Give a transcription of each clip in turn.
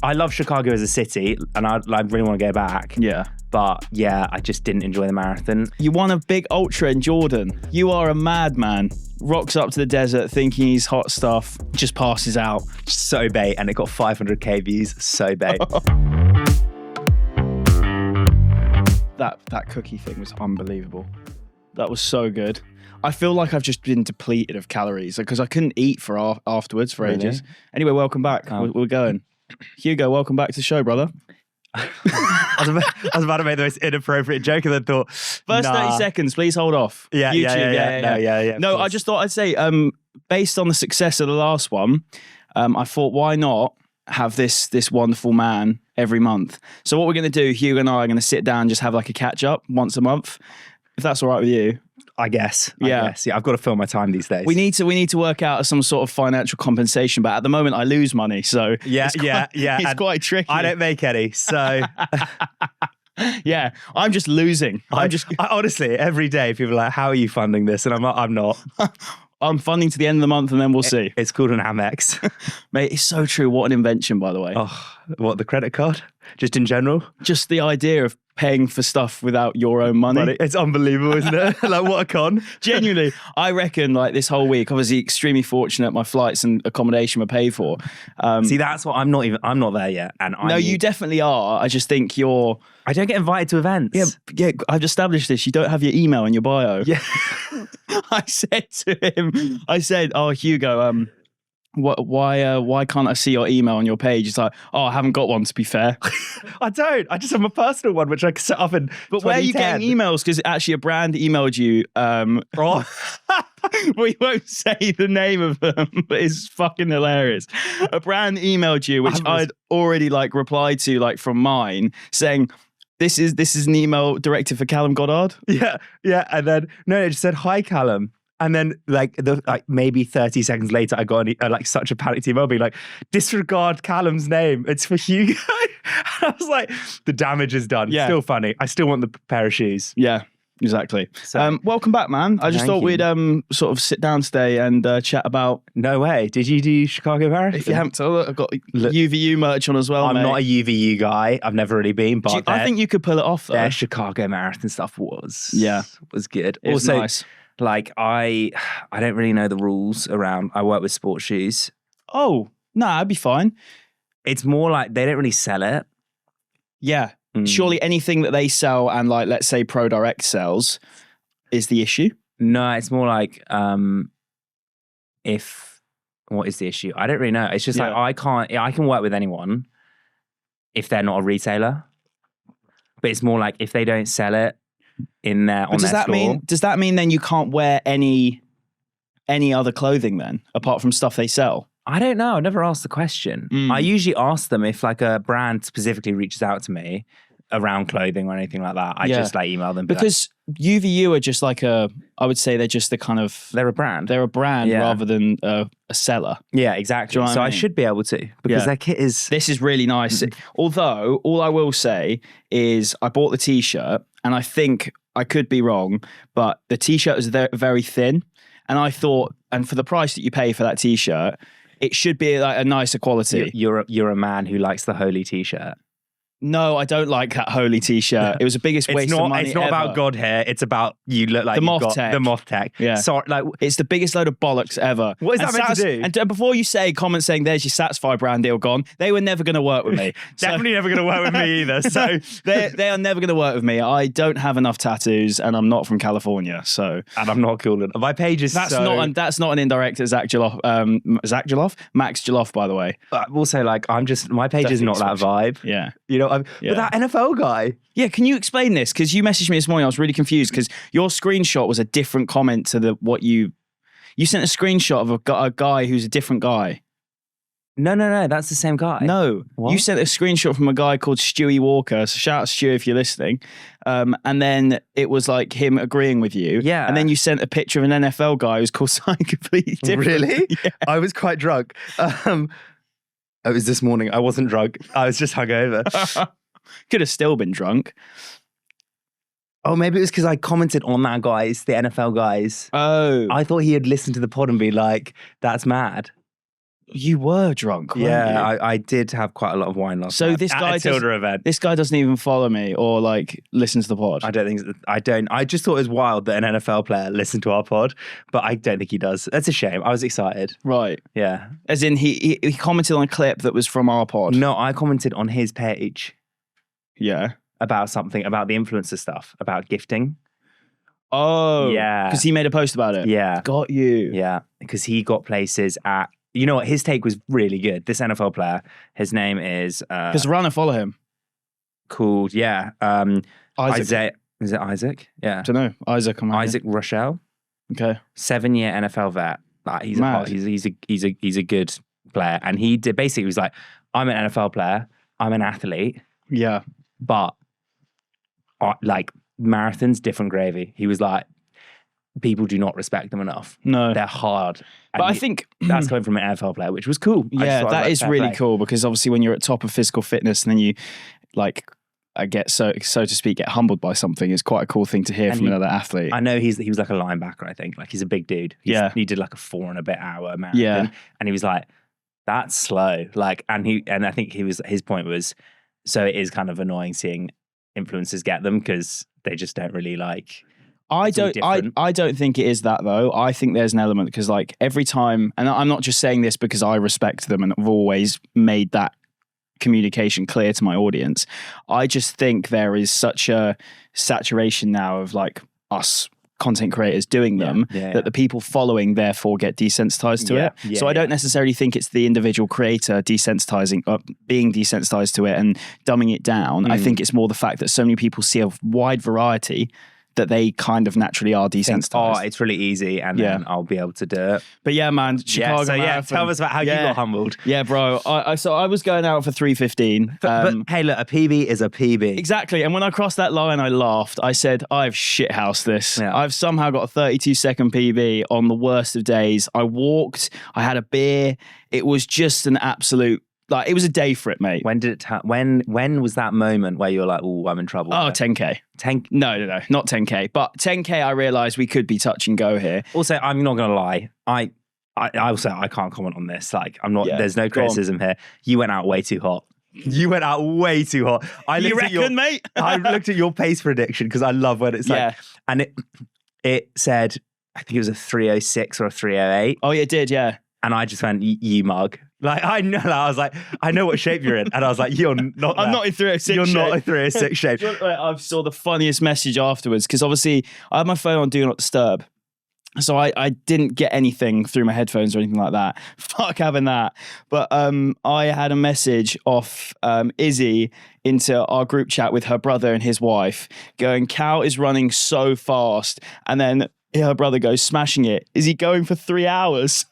I love Chicago as a city, and I really want to go back. Yeah. But yeah, I just didn't enjoy the marathon. You won a big ultra in Jordan. You are a madman. Rocks up to the desert thinking he's hot stuff, just passes out. So bait, and it got 500k views. So bait. That cookie thing was unbelievable. That was so good. I feel like I've just been depleted of calories because I couldn't eat for afterwards for ages. Anyway, welcome back. We're going. Hugo, welcome back to the show, brother. I was about to make the most inappropriate joke and then thought, First 30 seconds, please hold off. Yeah. No, I just thought I'd say, based on the success of the last one, I thought, why not have this wonderful man every month? So what we're going to do, Hugo and I are going to sit down and just have like a catch up once a month, if that's all right with you. I guess. Yeah, I've got to fill my time these days. We need to work out some sort of financial compensation, but at the moment I lose money, so it's quite tricky. I don't make any, so yeah, I'm just losing. I honestly, every day people are like, "How are you funding this?" And I'm not. I'm funding to the end of the month, and then we'll see. It's called an Amex, mate. It's so true. What an invention, by the way. Oh, what, the credit card? Just in general? Just the idea of paying for stuff without your own money. It's unbelievable, isn't it? Like, what a con. Genuinely, I reckon like this whole week, obviously extremely fortunate, my flights and accommodation were paid for. See, that's what I'm not there yet. And you definitely are. I just think I don't get invited to events. Yeah, I've established this. You don't have your email in your bio. Yeah. I said to him, oh, Hugo, why can't I see your email on your page? It's like, I haven't got one, to be fair. I don't. I just have a personal one, which I can set up in But where are you getting emails? Because actually a brand emailed you. We won't say the name of them, but it's fucking hilarious. A brand emailed you, which I'd already like replied to like from mine, saying, this is an email directed for Callum Goddard. Yeah. And then, no, it just said, "Hi, Callum." And then, maybe 30 seconds later, I got such a panicked email being like, "Disregard Callum's name. It's for Hugo." I was like, the damage is done. Yeah. Still funny. I still want the pair of shoes. Yeah, exactly. So, welcome back, man. I just thought we'd sort of sit down today and chat about... No way. Did you do Chicago Marathon? If you haven't told, I've got UVU merch on as well, I'm mate. not a UVU guy. I've never really been, but I think you could pull it off, though. Their Chicago Marathon stuff was good. It was also nice. Like, I don't really know the rules around. I work with sports shoes. Oh, no, I'd be fine. It's more like they don't really sell it. Yeah. Surely anything that they sell and like, let's say Pro Direct sells is the issue? No, it's more like what is the issue? I don't really know. It's just like I can work with anyone if they're not a retailer. But it's more like if they don't sell it in there on their store. Does that mean then you can't wear any other clothing then, apart from stuff they sell? I don't know. I never asked the question. I usually ask them if like a brand specifically reaches out to me around clothing or anything like that. I just like email them. Because UVU are just like I would say they're just they're a brand. They're a brand rather than a seller. Yeah, exactly. So I should be able to, because their kit is... This is really nice. Although, all I will say is I bought the t-shirt and I think, I could be wrong, but the t-shirt was very thin. And I thought, and for the price that you pay for that t-shirt, it should be like a nicer quality. You're a man who likes the holy t-shirt. No, I don't like that holy t-shirt. It was the biggest waste of money It's not about God here. It's about you look like the moth tech. Yeah. Sorry, like it's the biggest load of bollocks ever. What is that meant to do? And before you comment saying there's your Satisfy brand deal gone, they were never going to work with me. Definitely never going to work with me either. So they are never going to work with me. I don't have enough tattoos, and I'm not from California. So and I'm not cool enough. My page is that's not an indirect at Max Jaloff, by the way. Also, like my page is not that vibe. Yeah, you know. But that NFL guy. Yeah, can you explain this? Because you messaged me this morning. I was really confused because your screenshot was a different comment to what you sent a screenshot of a guy who's a different guy. No, that's the same guy. No, what? You sent a screenshot from a guy called Stewie Walker. So shout out Stewie if you're listening. And then it was like him agreeing with you. Yeah. And then you sent a picture of an NFL guy who's called something completely different. Really? Yeah. I was quite drunk. It was this morning. I wasn't drunk. I was just hungover. Could have still been drunk. Oh, maybe it was because I commented on that guys, the NFL guys. Oh. I thought he had listened to the pod and be like, "That's mad." You were drunk, weren't Yeah, you? I did have quite a lot of wine last So night. this at guy a Tilda event. This guy doesn't even follow me or like listen to the pod. I don't. I just thought it was wild that an NFL player listened to our pod, but I don't think he does. That's a shame. I was excited. Right. Yeah. As in he commented on a clip that was from our pod. No, I commented on his page. Yeah. About something, about the influencer stuff, about gifting. Oh. Yeah. Because he made a post about it. Yeah. Got you. Yeah. Because he got places at, you know what, his take was really good. This NFL player, his name is... Because Runner follow him. Called, yeah. Isaac. Is it Isaac? Yeah. I don't know. Isaac Rochelle. Okay. 7-year NFL vet. Like, he's Mad. a good player. And he did basically, he was like, I'm an NFL player. I'm an athlete. Yeah. But like marathons, different gravy. He was like, people do not respect them enough. No. They're hard. But I think that's coming from an NFL player, which was cool. Yeah, that is really cool because obviously when you're at top of physical fitness and then you like I get so to speak get humbled by something, it's quite a cool thing to hear from another athlete. I know he was like a linebacker, I think. Like he's a big dude. He did like a 4 and a bit hour marathon. Yeah. And he was like, that's slow. Like and I think his point was, so it is kind of annoying seeing influencers get them because they just don't really like I don't think it is that though. I think there's an element because like every time, and I'm not just saying this because I respect them and I've always made that communication clear to my audience. I just think there is such a saturation now of like us content creators doing them that the people following therefore get desensitized to it. So I don't necessarily think it's the individual creator being desensitized to it and dumbing it down. I think it's more the fact that so many people see a wide variety that they kind of naturally are desensitized. Oh, it's really easy, and then I'll be able to do it. But yeah, man, Chicago Marathon. Tell us about how you got humbled. Yeah, bro. So I was going out for 3:15. But hey, look, a PB is a PB. Exactly. And when I crossed that line, I laughed. I said, I've shithoused this. Yeah. I've somehow got a 32-second PB on the worst of days. I walked. I had a beer. It was just an absolute. Like it was a day for it, mate. When did it? When was that moment where you're like, "Oh, I'm in trouble"? Oh, 10K. No, not 10K. But 10K, I realised we could be touch and go here. Also, I'm not gonna lie. I also I can't comment on this. Like, I'm not. There's no criticism here. You went out way too hot. You went out way too hot. You reckon, mate? I looked at your pace prediction because I love when it's like, and it said, I think it was a 3:06 or a 3:08. Oh, it did, yeah. And I just went, you mug. Like, I know that. I was like, I know what shape you're in. And I was like, you're not I'm not in 3:06 You're shape. not in 3:06 shape. I saw the funniest message afterwards because obviously I had my phone on Do Not Disturb. So I didn't get anything through my headphones or anything like that. Fuck having that. But I had a message off Izzy into our group chat with her brother and his wife going, Cal is running so fast. And then her brother goes, smashing it. Is he going for 3 hours?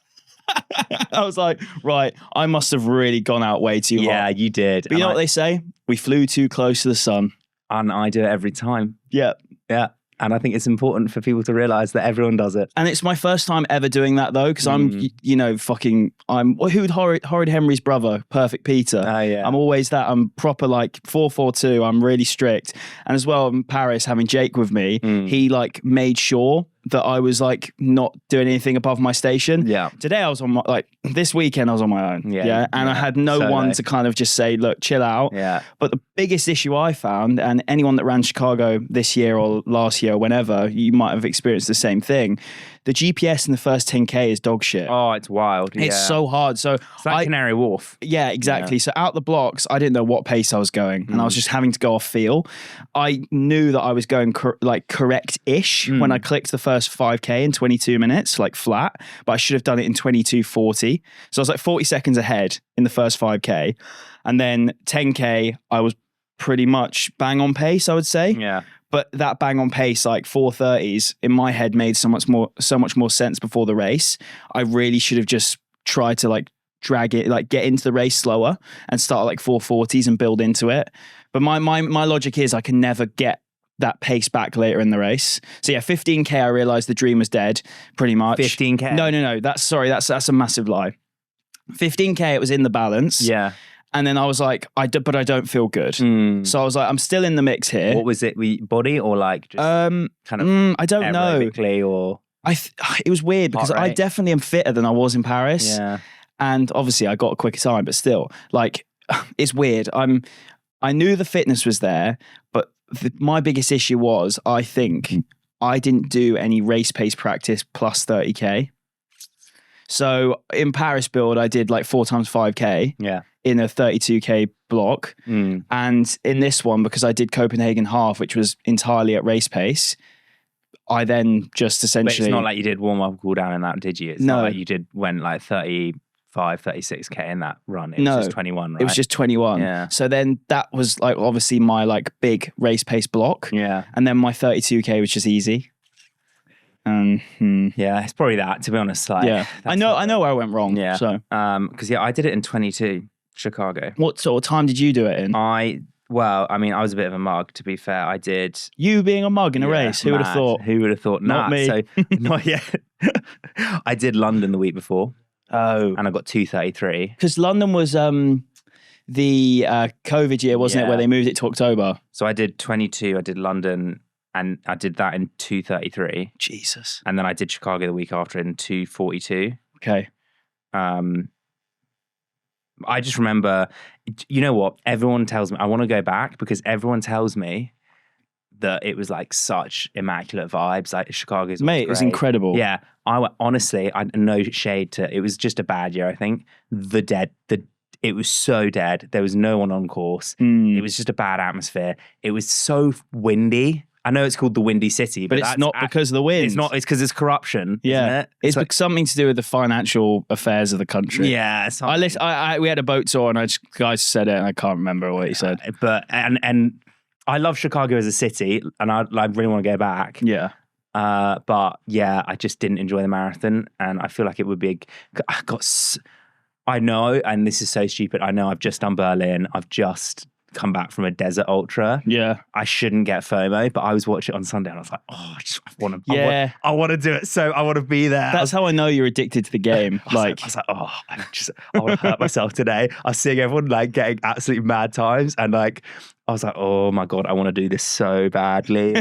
I was like, right, I must have really gone out way too hot. Yeah, you did. But you know what they say? We flew too close to the sun. And I do it every time. Yeah. Yeah. And I think it's important for people to realize that everyone does it. And it's my first time ever doing that though, because I'm who'd Horrid Henry's brother, Perfect Peter. Oh, yeah. I'm always that. I'm proper like 442. I'm really strict. And as well in Paris, having Jake with me, he like made sure that I was like not doing anything above my station. Yeah. Today I was on my, this weekend I was on my own. Yeah. And I had no one to kind of just say, look, chill out. Yeah. But the biggest issue I found, and anyone that ran Chicago this year or last year or whenever, you might have experienced the same thing. The GPS in the first 10K is dog shit. Oh, it's wild. It's so hard. So it's like Canary Wharf. Yeah, exactly. Yeah. So out the blocks, I didn't know what pace I was going, and I was just having to go off feel. I knew that I was going correct-ish when I clicked the first 5K in 22 minutes, like flat, but I should have done it in 22:40. So I was like 40 seconds ahead in the first 5K. And then 10K, I was pretty much bang on pace, I would say. Yeah. But that bang on pace, like 4:30s, in my head made so much more sense before the race. I really should have just tried to like drag it, like get into the race slower and start at like 4:40s and build into it. But my logic is I can never get that pace back later in the race. So yeah, 15K, I realized the dream was dead pretty much. 15K? No. That's a massive lie. 15K, it was in the balance. Yeah. And then I was like, but I don't feel good. So I was like, I'm still in the mix here. What was it? Body or like just kind of I don't know. Or it was weird because I definitely am fitter than I was in Paris. Yeah. And obviously I got a quicker time, but still, like, it's weird. I knew the fitness was there, but my biggest issue was, I think I didn't do any race pace practice plus 30K. So in Paris build, I did like 4 times 5K in a 32K block. And in this one, because I did Copenhagen half, which was entirely at race pace, I then just essentially... But it's not like you did warm up, cool down in that, did you? It's not like you went like 35, 36K in that run. It was just 21, right? It was just 21. Yeah. So then that was like obviously my like big race pace block. Yeah. And then my 32K was just easy. Yeah, it's probably that, to be honest. Like, yeah, I know where I went wrong. Yeah. So, because I did it in 22, Chicago. What sort of time did you do it in? I was a bit of a mug, to be fair. I did. You being a mug in a race? Who would have thought? Who would have thought? Not me. So, not yet. I did London the week before. Oh, and I got 2:33. Because London was the COVID year, wasn't it, where they moved it to October? So I did 22. I did London. And I did that in 2:33. Jesus. And then I did Chicago the week after in 2:42. Okay. I just remember, you know what? Everyone tells me, I want to go back because everyone tells me that it was like such immaculate vibes. Like Chicago's Mate, it was incredible. Yeah. Honestly, no shade to, it was just a bad year, I think. It was so dead. There was no one on course. It was just a bad atmosphere. It was so windy. I know it's called the Windy City, but it's not because of the wind. It's not. It's because it's corruption. Yeah, isn't it? It's like, something to do with the financial affairs of the country. Yeah, we had a boat tour, and the guy said it, and I can't remember what he said. But and I love Chicago as a city, and I really want to go back. Yeah. But yeah, I just didn't enjoy the marathon, and I feel like it would be. I know, and this is so stupid. I know I've just done Berlin. I've just come back from a desert ultra. Yeah. I shouldn't get FOMO, but I was watching it on Sunday and I was like, I want to I want to do it. So I want to be there. That's how I know you're addicted to the game. I was like, I want to hurt myself today. I was seeing everyone like getting absolutely mad times and like, I was like, oh my God, I want to do this so badly.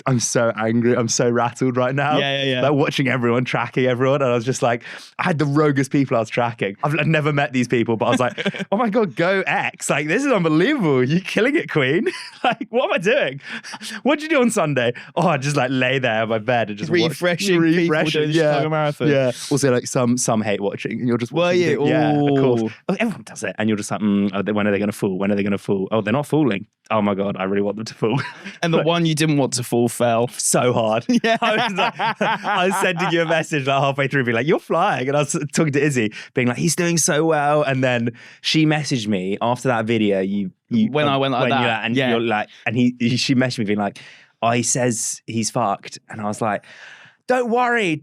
I'm so angry. I'm so rattled right now. Yeah. Like watching everyone, tracking everyone. And I was just like, I had the roguest people I was tracking. I've never met these people, but I was like, oh my God, go X. Like, this is unbelievable. You're killing it, Queen. Like, what am I doing? What did you do on Sunday? Oh, I just like lay there on my bed and just refreshing people doing the Chicago Marathon. Yeah. Also, like some hate watching. And you're just watching. Were you? Yeah, of course. Everyone does it. And you're just like, when are they going to fall? When are they going to fall? Oh, they're not falling. Oh my God, I really want them to fall. And the one you didn't want to fall fell. So hard. Yeah. I was sending you a message like halfway through being like, you're flying. And I was talking to Izzy being like, he's doing so well. And then she messaged me after that video. When I went like that. You're like, and she messaged me being like, he says he's fucked. And I was like, don't worry.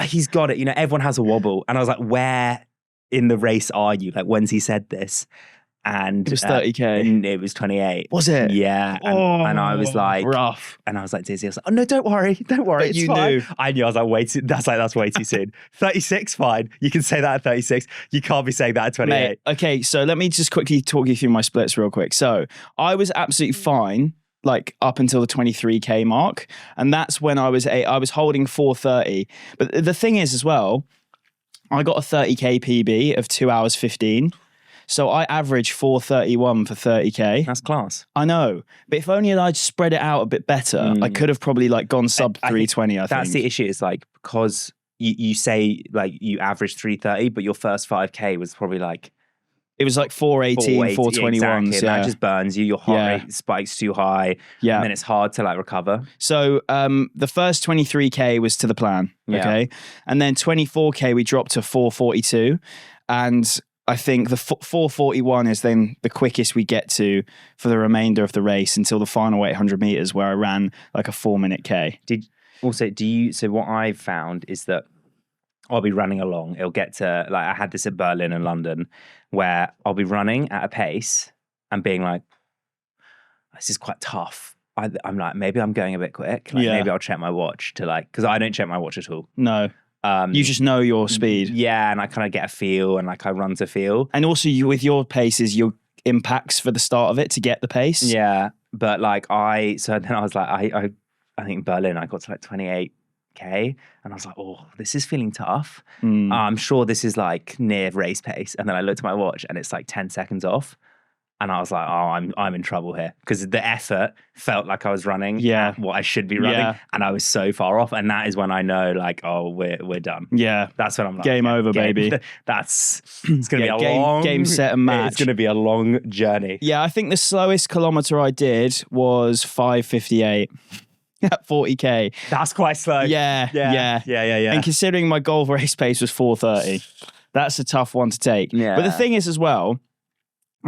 He's got it. You know, everyone has a wobble. And I was like, where in the race are you? Like, when's he said this? And it was 30K. It was 28. Was it? Yeah. And I was like, rough. And I was like, Dizzy, I was like, oh no, don't worry. But it's you fine. knew. I knew. I was like, that's way too soon. 36, fine. You can say that at 36. You can't be saying that at 28. Mate, okay, so let me just quickly talk you through my splits real quick. So I was absolutely fine, like up until the 23K mark. And that's when I was holding 4:30. But the thing is as well, I got a 30K PB of 2 hours 15. So I averaged 4:31 for 30K. That's class. I know. But if only I'd spread it out a bit better, I could have probably like gone sub 320, I think. That's the issue. It's like, because you say like you averaged 3:30, but your first 5K was probably like... It was like 418, 421. Exactly. Yeah. That just burns you. Your heart rate spikes too high. Yeah. And then it's hard to like recover. So the first 23K was to the plan. Okay. And then 24K, we dropped to 442. And I think the 441 is then the quickest we get to for the remainder of the race until the final 800 meters where I ran like a 4-minute K. So what I've found is that I'll be running along. It'll get to, like, I had this at Berlin and London where I'll be running at a pace and being like, this is quite tough. I'm like, maybe I'm going a bit quick. Like, maybe I'll check my watch to like, because I don't check my watch at all. No. You just know your speed. Yeah, and I kind of get a feel and like I run to feel. And also with your paces, your impacts for the start of it to get the pace. Yeah, but like so then I was like, I think in Berlin I got to like 28 And I was like, oh, this is feeling tough. I'm sure this is like near race pace. And then I looked at my watch and it's like 10 seconds off. And I was like, oh, I'm in trouble here. Because the effort felt like I was running at what I should be running. And I was so far off. And that is when I know, like, oh, we're done. Yeah. That's when I'm like, game over, baby. It's going to be a long game, set and match. It's going to be a long journey. Yeah, I think the slowest kilometer I did was 5:58 at 40k. That's quite slow. Yeah. And considering my goal race pace was 4:30, that's a tough one to take. Yeah. But the thing is as well,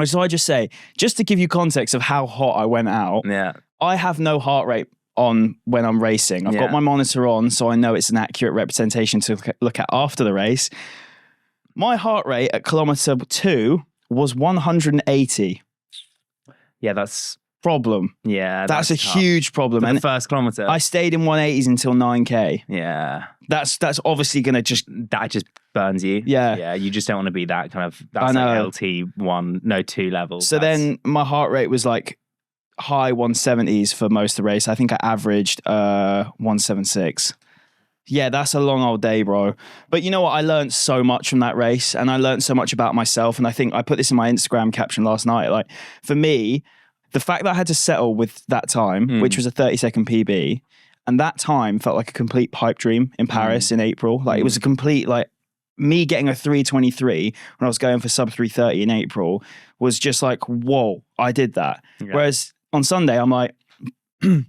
so I just say, just to give you context of how hot I went out, I have no heart rate on when I'm racing. I've got my monitor on, so I know it's an accurate representation to look at after the race. My heart rate at kilometer 2 was 180. Yeah, that's... problem. Yeah, that's a tough. huge problem. For the first kilometer. I stayed in 180s until 9k. Yeah. That's obviously going to just... That just burns you. Yeah. Yeah, you just don't want to be that kind of... That's like LT1, 2 level. So then my heart rate was like high 170s for most of the race. I think I averaged 176. Yeah, that's a long old day, bro. But you know what? I learned so much from that race, and I learned so much about myself. And I think I put this in my Instagram caption last night. Like, for me, the fact that I had to settle with that time, which was a 30-second PB, and that time felt like a complete pipe dream in Paris in April. Like, it was a complete, like, me getting a 3:23 when I was going for sub 3:30 in April was just like, whoa, I did that. Yeah. Whereas on Sunday, I'm like, I'm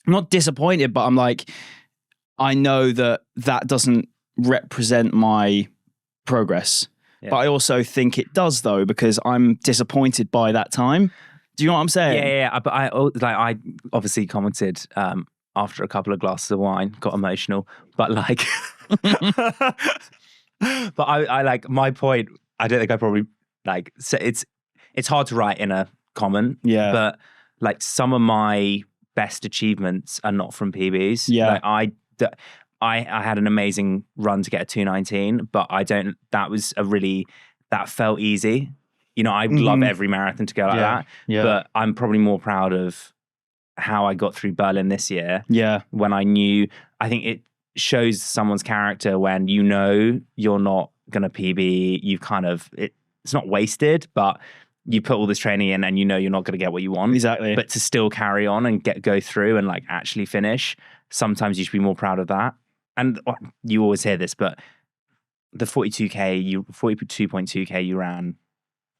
not disappointed, but I'm like, I know that doesn't represent my progress. Yeah. But I also think it does, though, because I'm disappointed by that time. Do you know what I'm saying? Yeah. But I obviously commented after a couple of glasses of wine, got emotional. But like, but I like my point. I don't think I probably like. So it's hard to write in a comment. Yeah. But like some of my best achievements are not from PBs. Yeah. Like I had an amazing run to get a 2:19, but that felt easy. You know, I'd love every marathon to go like that. Yeah. But I'm probably more proud of how I got through Berlin this year. Yeah. When I think it shows someone's character when you know you're not going to PB. You've kind of, it's not wasted, but you put all this training in and you know you're not going to get what you want. Exactly. But to still carry on and go through and like actually finish, sometimes you should be more proud of that. And you always hear this, but the 42.2k you ran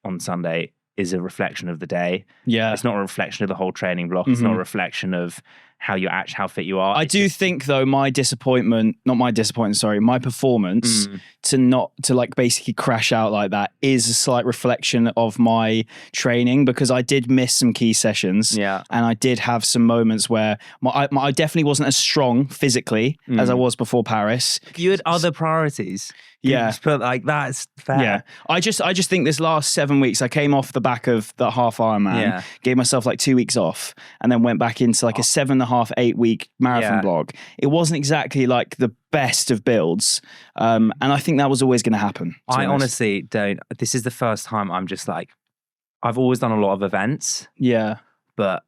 on Sunday is a reflection of the day. Yeah. It's not a reflection of the whole training block. It's not a reflection of how fit you are. I do think though my performance to like basically crash out like that is a slight reflection of my training, because I did miss some key sessions. Yeah. And I did have some moments where I definitely wasn't as strong physically as I was before Paris. You had other priorities. Yeah. But like that's fair. Yeah. I just think this last 7 weeks, I came off the back of the half Ironman, gave myself like 2 weeks off, and then went back into like a 7.5, 8 week marathon block. It wasn't exactly like the best of builds. And I think that was always going to happen. I honestly don't. This is the first time I'm just like, I've always done a lot of events. Yeah. But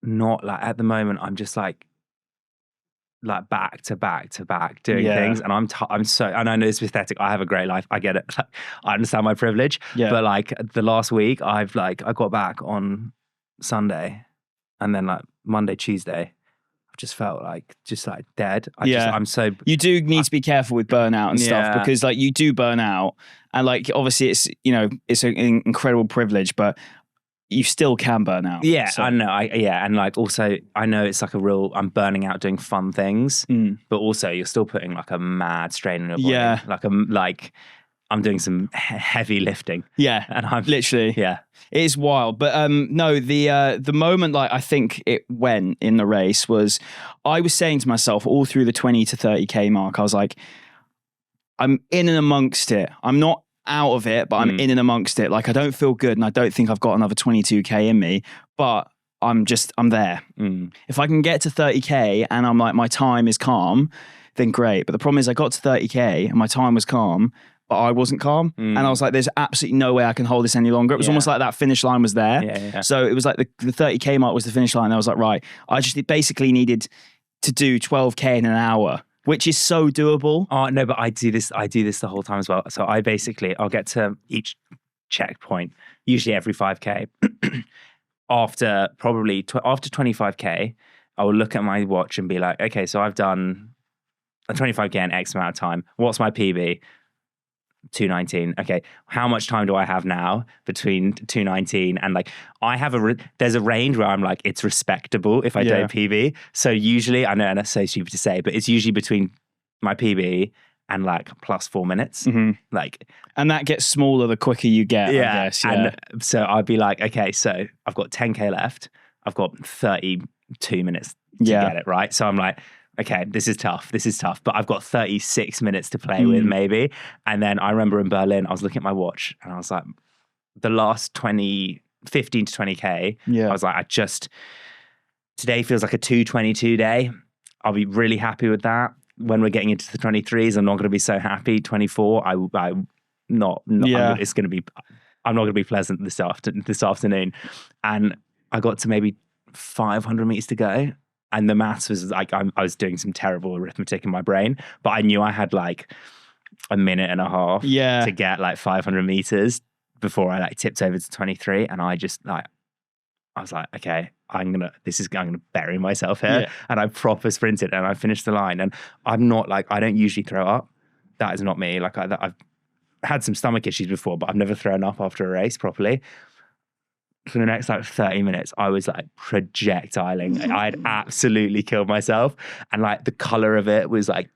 not like at the moment, I'm just like back to back doing things, and I'm so, and I know it's pathetic. I have a great life. I get it. I understand my privilege. Yeah. But like the last week, I got back on Sunday, and then like Monday, Tuesday, I've just felt like dead. I'm so. You do need to be careful with burnout and stuff, because like you do burn out, and like obviously it's it's an incredible privilege, but you still can burn out. Yeah, so. I know. And like also, I know it's like I'm burning out doing fun things, but also you're still putting like a mad strain on your body. Yeah, I'm doing some heavy lifting. Yeah, and I'm literally. Yeah, it is wild. But no, the moment like I think it went in the race was, I was saying to myself all through the 20 to 30k mark, I was like, I'm in and amongst it. I'm not out of it, but I'm in and amongst it. Like, I don't feel good, and I don't think I've got another 22k in me, but I'm there. If I can get to 30k and I'm like, my time is calm, then great. But the problem is I got to 30k and my time was calm, but I wasn't calm. And I was like, there's absolutely no way I can hold this any longer. It was almost like that finish line was there. So it was like the 30k mark was the finish line. And I was like, right, I just basically needed to do 12K in an hour, which is so doable. Oh, no, but I do this the whole time as well. So I'll get to each checkpoint, usually every 5K. After 25K, I will look at my watch and be like, okay, so I've done a 25K in X amount of time. What's my PB? 2:19. Okay, how much time do I have now between 2:19 and like I have there's a range where I'm like it's respectable if I don't PB. So usually, I know, and that's so stupid to say, but it's usually between my PB and like plus 4 minutes. Like, and that gets smaller the quicker you get, I guess. And so I'd be like, okay, so I've got 10K left. I've got 32 minutes to get it, right? So I'm like, okay, this is tough, but I've got 36 minutes to play with maybe. And then I remember in Berlin, I was looking at my watch and I was like, the last 15 to 20K, I was like, today feels like a 2:22 day. I'll be really happy with that. When we're getting into the 23s, I'm not going to be so happy. 24, I'm not going to be pleasant this afternoon. And I got to maybe 500 meters to go. And the maths was like, I was doing some terrible arithmetic in my brain, but I knew I had like a minute and a half to get like 500 meters before I like tipped over to 23. And I just like, I was like, okay, I'm gonna bury myself here. And I proper sprinted and I finished the line. And I'm not like, I don't usually throw up. That is not me. Like I've had some stomach issues before, but I've never thrown up after a race properly. For the next like 30 minutes, I was like projectiling. I had absolutely killed myself. And like the color of it was like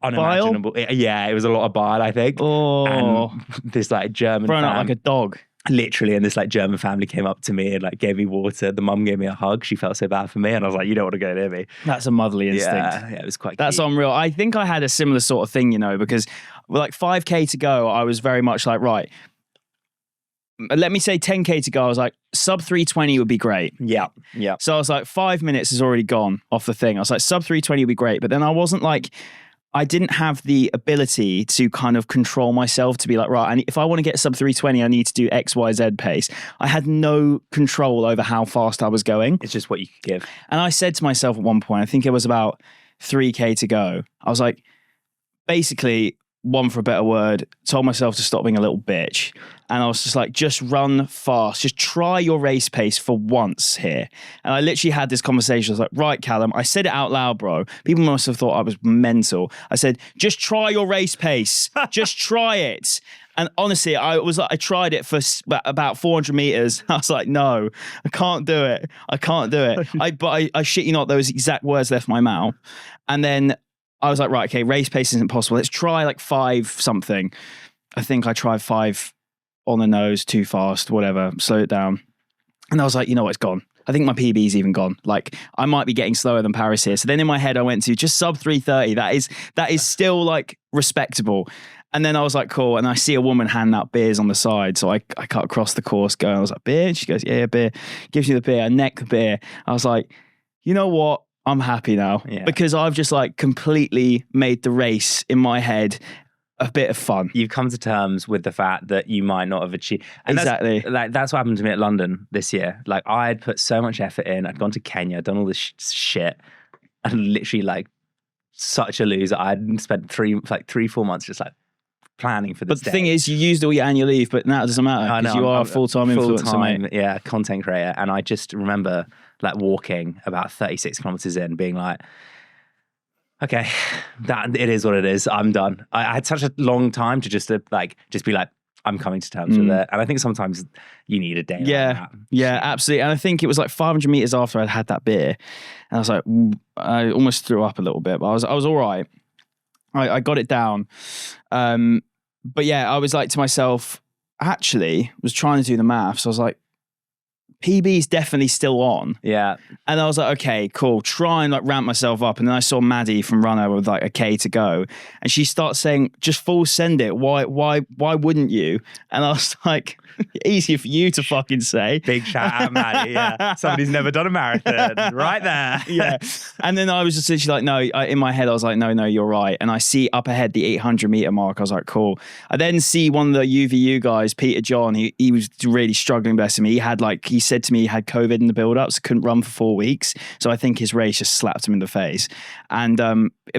unimaginable. It was a lot of bile, I think. Oh. And this like German thrown out like a dog. Literally, and this like German family came up to me and like gave me water. The mum gave me a hug. She felt so bad for me, and I was like, "You don't want to go near me." That's a motherly instinct. Yeah, it was quite. That's unreal. I think I had a similar sort of thing, because like 5K to go, I was very much like, right. Let me say 10K to go. I was like, sub 3:20 would be great. Yeah. So I was like, 5 minutes has already gone off the thing. I was like, sub 3:20 would be great, but then I wasn't like. I didn't have the ability to kind of control myself to be like, right, if I want to get sub 3:20, I need to do X, Y, Z pace. I had no control over how fast I was going. It's just what you could give. And I said to myself at one point, I think it was about 3K to go. I was like, basically, one for a better word, told myself to stop being a little bitch. And I was just like, just run fast. Just try your race pace for once here. And I literally had this conversation. I was like, right, Callum. I said it out loud, bro. People must have thought I was mental. I said, just try your race pace. Just try it. And honestly, I tried it for about 400 meters. I was like, no, I can't do it. But I shit you not, those exact words left my mouth. And then I was like, right, okay, race pace isn't possible. Let's try like 5 something. I think I tried 5 on the nose, too fast, whatever, slow it down. And I was like, you know what, it's gone. I think my PB's even gone. Like, I might be getting slower than Paris here. So then in my head, I went to just sub 3:30. That is still like respectable. And then I was like, cool. And I see a woman handing out beers on the side. So I cut across the course going, I was like, beer? And she goes, yeah, beer. Gives you the beer. I neck the beer. I was like, you know what? I'm happy now because I've just like completely made the race in my head a bit of fun. You've come to terms with the fact that you might not have achieved. And exactly. That's what happened to me at London this year. Like I had put so much effort in. I'd gone to Kenya, done all this shit, and literally like such a loser. I had spent 3-4 months just like planning for this. But the thing is, you used all your annual leave, but now it doesn't matter because you are a full-time influencer, mate. Yeah, content creator. And I just remember like walking about 36 kilometers in, being like, okay, that it is what it is. I'm done. I had such a long time to just be like, I'm coming to terms with it. And I think sometimes you need a day. Yeah, like that. Yeah, absolutely. And I think it was like 500 meters after I'd had that beer, and I was like, I almost threw up a little bit, but I was all right. I got it down. But yeah, I was like to myself, actually, was trying to do the maths. I was like, PB's definitely still on. Yeah. And I was like, okay, cool. Try and like ramp myself up. And then I saw Maddie from Runner with like a K to go. And she starts saying, just full send it. Why wouldn't you? And I was like, easier for you to fucking say. Big shout out, Maddie. Yeah. Somebody's never done a marathon. Right there. Yeah. And then I was just literally like, no, in my head, I was like, no, you're right. And I see up ahead the 800 meter mark. I was like, cool. I then see one of the UVU guys, Peter John, he was really struggling, bless him. He said to me he had COVID in the build-up, so couldn't run for 4 weeks. So I think his race just slapped him in the face. And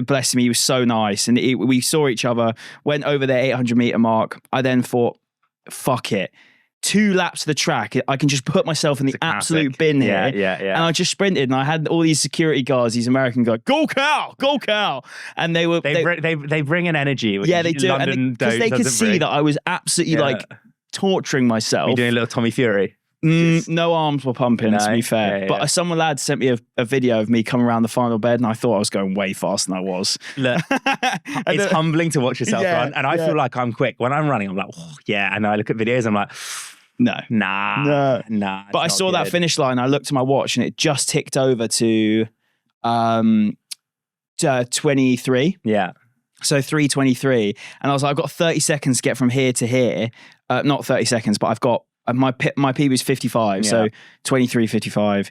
bless him, he was so nice. And we saw each other, went over the 800 meter mark. I then thought, fuck it. 2 laps of the track, I can just put myself in the absolute bin here. Yeah. And I just sprinted, and I had all these security guards, these American guys, go Cal, and they bring an energy. Yeah, they do, because they could see that I was absolutely like torturing myself. You're doing a little Tommy Fury. No arms were pumping, to be fair. But some lad sent me a video of me coming around the final bed, and I thought I was going way faster than I was. Look, it's humbling to watch yourself run, and I feel like I'm quick. When I'm running, I'm like, oh, yeah. And I look at videos, I'm like, nah. But I saw that finish line, I looked at my watch, and it just ticked over to 23. Yeah. So 3:23. And I was like, I've got 30 seconds to get from here to here. Not 30 seconds, but I've got my PB was 55, so 23:55.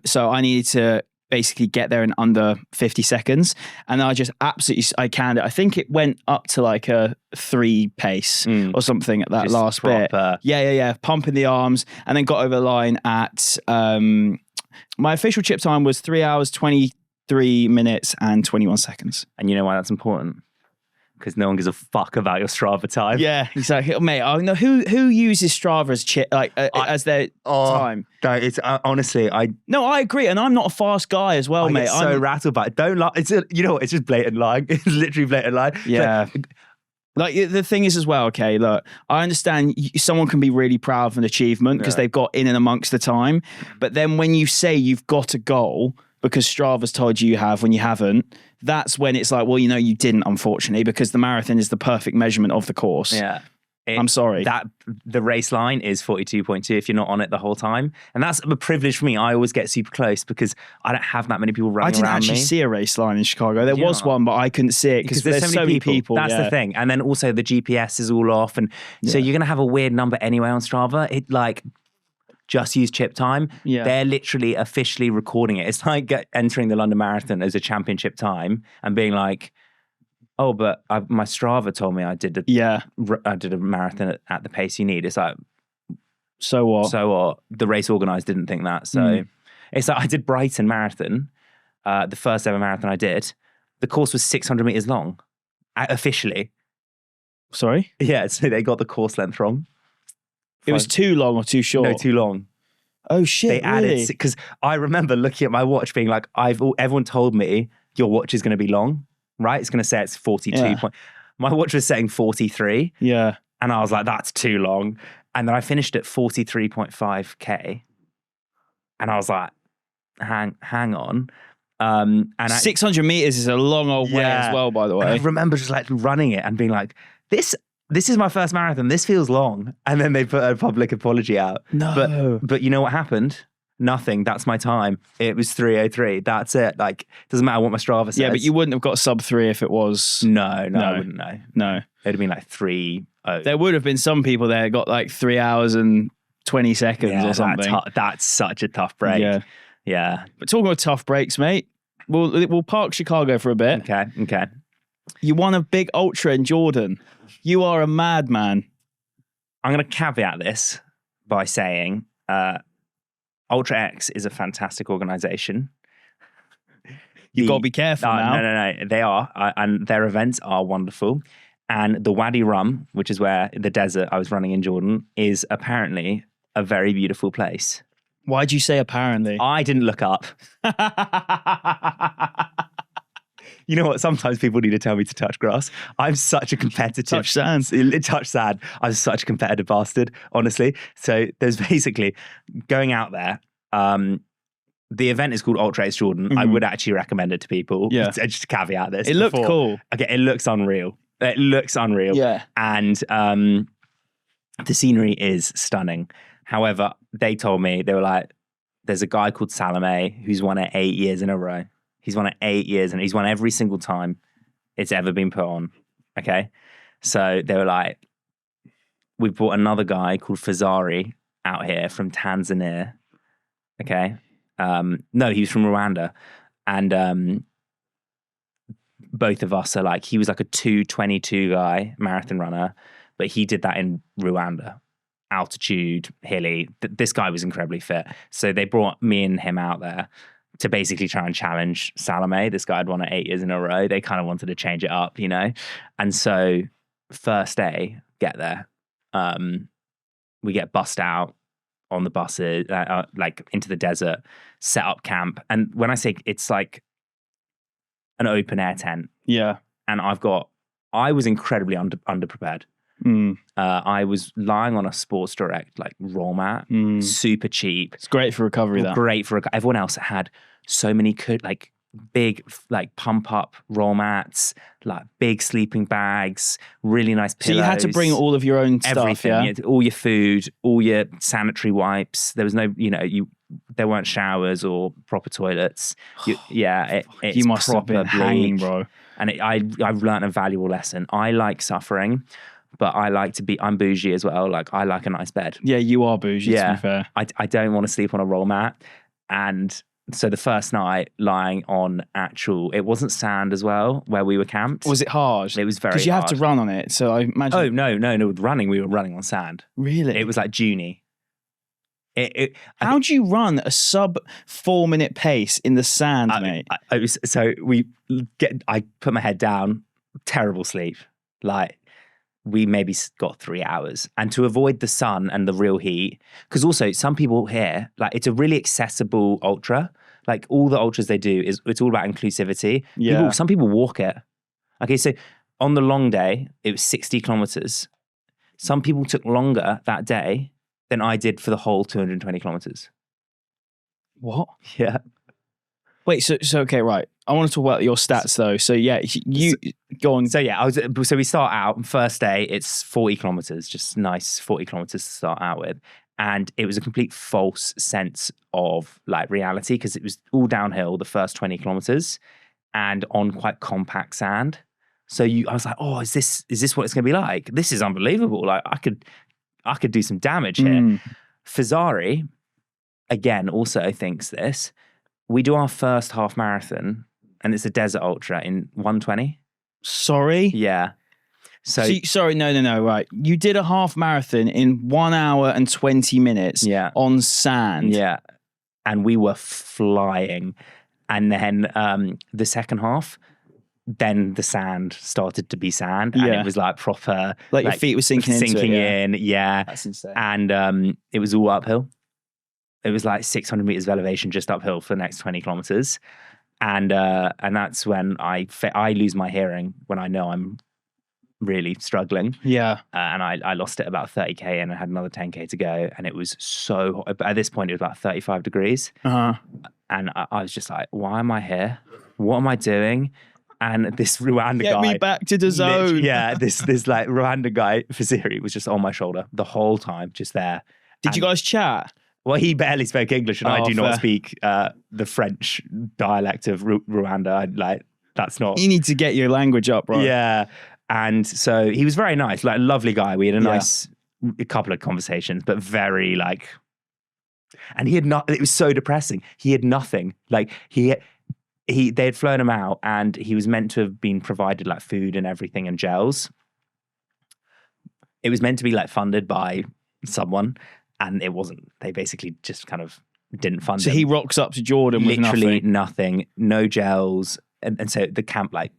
So I needed to basically get there in under 50 seconds, and I just absolutely canned it. I think it went up to like a 3 pace or something at that just last proper bit. Yeah. Pumping the arms, and then got over the line at my official chip time was 3 hours 23 minutes and 21 seconds. And you know why that's important? Because no one gives a fuck about your Strava time. Yeah, exactly, mate. I know who uses Strava as as their time. No, it's honestly, I agree, and I'm not a fast guy as well, mate. I'm so rattled by it. Don't lie. It's it's just blatant lying. It's literally blatant lying. Yeah. Like the thing is as well, okay, look, I understand someone can be really proud of an achievement because they've got in and amongst the time, but then when you say you've got a goal because Strava's told you have when you haven't, that's when it's like, well, you didn't, unfortunately, because the marathon is the perfect measurement of the course. Yeah. I'm sorry. That the race line is 42.2 if you're not on it the whole time. And that's a privilege for me. I always get super close because I don't have that many people running around me. I didn't actually see a race line in Chicago. There was one, but I couldn't see it because there's so many people. That's the thing. And then also the GPS is all off. And so you're going to have a weird number anyway on Strava. It just use chip time. Yeah. They're literally officially recording it. It's like entering the London Marathon as a championship time and being like, oh, but my Strava told me I did a marathon at the pace you need. It's like, so what? So what? The race organised didn't think that. So it's like I did Brighton Marathon, the first ever marathon I did. The course was 600 meters long, officially. Sorry? Yeah, so they got the course length wrong. It was too long or too short? No, too long. Oh shit! They added because I remember looking at my watch, being like, everyone told me your watch is going to be long, right? It's going to say it's 42. My watch was saying 43. Yeah, and I was like, that's too long. And then I finished at 43.5k, and I was like, hang on. And 600 meters is a long old way as well, by the way. And I remember just like running it and being like, this is my first marathon. This feels long. And then they put a public apology out. No. But you know what happened? Nothing. That's my time. It was 3:03. That's it. Like, doesn't matter what my Strava says. Yeah, but you wouldn't have got sub 3 if it was... No, I wouldn't know. No. It'd have been like 3:0. There would have been some people there that got like 3 hours and 20 seconds or something. That's such a tough break. Yeah. But talking about tough breaks, mate, we'll park Chicago for a bit. Okay. You won a big ultra in Jordan. You are a madman. I'm going to caveat this by saying Ultra X is a fantastic organization. You've got to be careful now. No. They are. And their events are wonderful. And the Wadi Rum, which is where the desert I was running in Jordan, is apparently a very beautiful place. Why'd you say apparently? I didn't look up. You know what? Sometimes people need to tell me to touch grass. I'm such a competitive... Touch sand. Touch sand. I'm such a competitive bastard, honestly. So there's basically going out there. The event is called Ultra X Jordan. I would actually recommend it to people. Yeah. Just to caveat this. It looked cool. Okay, it looks unreal. Yeah. And the scenery is stunning. However, they told me, they were like, there's a guy called Salome who's won it 8 years in a row. He's won it 8 years and he's won every single time it's ever been put on. Okay. So they were like, we brought another guy called Fazari out here from Tanzania. Okay. No, he was from Rwanda. And both of us are like, he was like a 2:22 guy, marathon runner, but he did that in Rwanda. altitude, hilly. This guy was incredibly fit. So they brought me and him out there to basically try and challenge Salome. This guy had won it 8 years in a row. They kind of wanted to change it up, And so first day, get there. We get bussed out on the buses, like into the desert, set up camp. And when I say it's like an open air tent. Yeah. And I was incredibly underprepared. I was lying on a Sports Direct like roll mat, super cheap. It's great for recovery. Everyone else had so many like big like pump up roll mats, like big sleeping bags, really nice pillows. So you had to bring all of your own stuff, everything, all your food, all your sanitary wipes. There was no, there weren't showers or proper toilets. You must have been hanging, bro. And I've learned a valuable lesson. I like suffering, but I'm bougie as well. Like I like a nice bed. Yeah, you are bougie, to be fair. I don't want to sleep on a roll mat. And so the first night lying on it wasn't sand as well, where we were camped. Was it hard? It was very hard. Because you have to run on it. So I imagine. Oh, no. With running, we were running on sand. Really? It was like Junie. How do you run a sub 4 minute pace in the sand, mate? I put my head down, terrible sleep. Like we maybe got 3 hours, and to avoid the sun and the real heat, because also some people here, like it's a really accessible ultra. Like all the ultras they do it's all about inclusivity. Yeah. Some people walk it. Okay, so on the long day, it was 60 kilometers. Some people took longer that day than I did for the whole 220 kilometers. What? Yeah. Wait, so okay, right. I want to talk about your stats though. So yeah, go on. So we start out, first day, it's 40 kilometers, just nice 40 kilometers to start out with. And it was a complete false sense of like reality, because it was all downhill the first 20 kilometers and on quite compact sand. So I was like, oh, is this what it's going to be like? This is unbelievable. Like I could do some damage here. Fazari, again, also thinks this. We do our first half marathon, and it's a desert ultra in 120. Sorry? Yeah. Sorry, no, right. You did a half marathon in 1 hour and 20 minutes on sand. Yeah. And we were flying. And then the second half, then the sand started to be sand, and it was like proper, like your feet were sinking in. Yeah, that's insane. And it was all uphill. It was like 600 meters of elevation just uphill for the next 20 kilometers, and that's when I lose my hearing when I know I'm really struggling. Yeah, and I lost it about 30k, and I had another 10k to go, and it was so hot. At this point, it was about 35 degrees, and I was just like, why am I here? What am I doing? And this Rwanda guy... Get me back to the zone. This like Rwanda guy, Faziri, was just on my shoulder the whole time, just there. Did you guys chat? Well, he barely spoke English, and I do not speak the French dialect of Rwanda. That's not... You need to get your language up, right? Yeah. And so he was very nice, like a lovely guy. We had a couple of conversations, but very like... And he had not... It was so depressing. He had nothing. Like they had flown him out, and he was meant to have been provided like food and everything and gels. It was meant to be like funded by someone, and it wasn't. They basically just kind of didn't fund So him. he rocks up to Jordan with literally nothing, no gels. And so the camp like